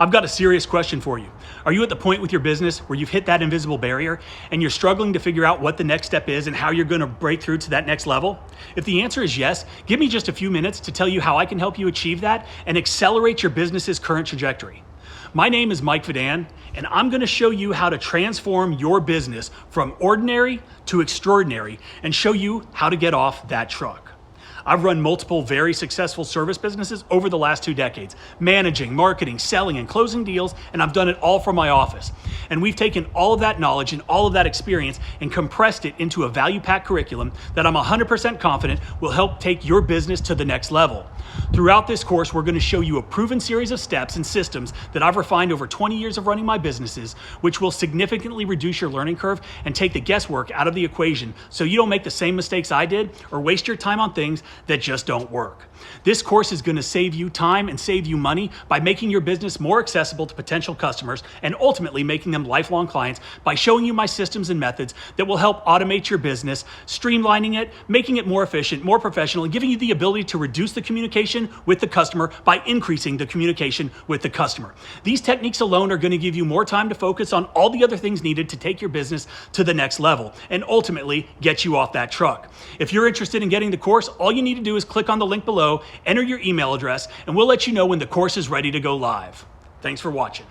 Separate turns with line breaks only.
I've got a serious question for you. Are you at the point with your business where you've hit that invisible barrier and you're struggling to figure out what the next step is and how you're going to break through to that next level? If the answer is yes, give me just a few minutes to tell you how I can help you achieve that and accelerate your business's current trajectory. My name is Mike Vadan, and I'm going to show you how to transform your business from ordinary to extraordinary and show you how to get off that truck. I've run multiple very successful service businesses over the last 2 decades, managing, marketing, selling, and closing deals, and I've done it all from my office. And we've taken all of that knowledge and all of that experience and compressed it into a value-packed curriculum that I'm 100% confident will help take your business to the next level. Throughout this course, we're going to show you a proven series of steps and systems that I've refined over 20 years of running my businesses, which will significantly reduce your learning curve and take the guesswork out of the equation so you don't make the same mistakes I did or waste your time on things that just don't work. This course is going to save you time and save you money by making your business more accessible to potential customers and ultimately making them lifelong clients by showing you my systems and methods that will help automate your business, streamlining it, making it more efficient, more professional, and giving you the ability to reduce the communication with the customer by increasing the communication with the customer. These techniques alone are going to give you more time to focus on all the other things needed to take your business to the next level and ultimately get you off that truck. If you're interested in getting the course, all you need to do is click on the link below, enter your email address, and we'll let you know when the course is ready to go live. Thanks for watching.